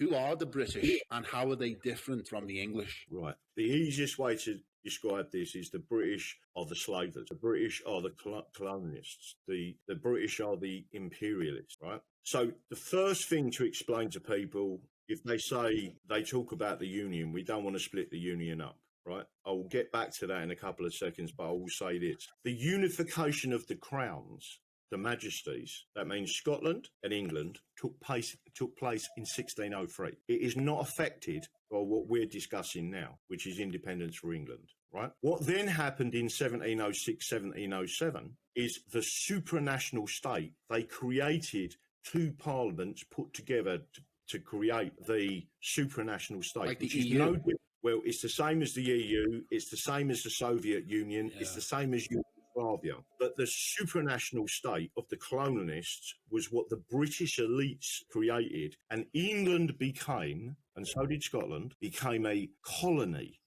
who are the British and how are they different from the English? Right. The easiest way to describe this is the British are the slavers. The British are the colonialists. The British are the imperialists, right? So the first thing to explain to people, if they talk about the Union, we don't want to split the Union up, right? I will get back to that in a couple of seconds, but I will say this. The unification of the crowns, the majesties, that means Scotland and England, took place in 1603. It is not affected by what we're discussing now, which is independence for England, right? What then happened in 1706, 1707 is the supranational state. They created two parliaments put together to create the supranational state, like which the is EU. well, it's the same as the EU, it's the same as the Soviet Union, it's the same as Yugoslavia. But the supranational state of the colonialists was what the British elites created, and England became, and so did Scotland, became a colony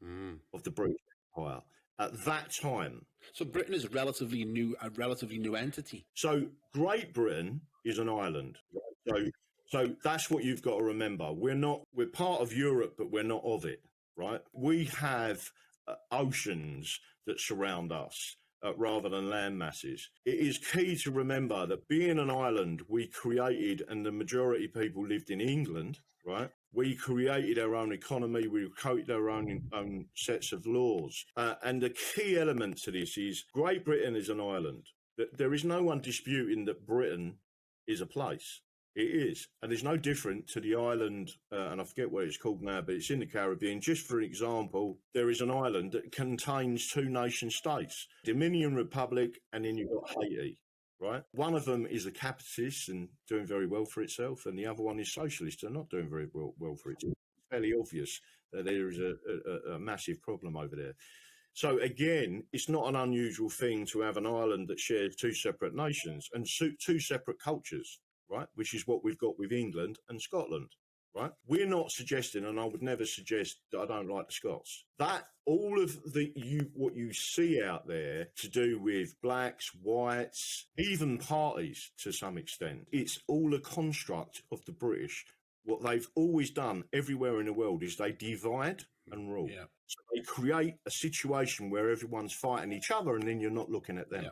of the British Empire at that time. So Britain is a relatively new entity. So Great Britain is an island. So that's what you've got to remember. We're part of Europe, but we're not of it, right? We have oceans that surround us rather than land masses. It is key to remember that being an island, we created, and the majority of people lived in England, right? We created our own economy. We created our own sets of laws. And the key element to this is Great Britain is an island. There is no one disputing that Britain is a place. It is. And it's no different to the island, and I forget what it's called now, but it's in the Caribbean. Just for example, there is an island that contains two nation states, Dominion Republic, and then you've got Haiti, right? One of them is a capitalist and doing very well for itself, and the other one is socialist and not doing very well for itself. It's fairly obvious that there is a massive problem over there. So again, it's not an unusual thing to have an island that shares two separate nations and two separate cultures, right? Which is what we've got with England and Scotland, right? We're not suggesting, and I would never suggest that I don't like the Scots. That all of what you see out there to do with blacks, whites, even parties to some extent, it's all a construct of the British. What they've always done everywhere in the world is they divide and rule. Yeah. So they create a situation where everyone's fighting each other and then you're not looking at them. Yeah.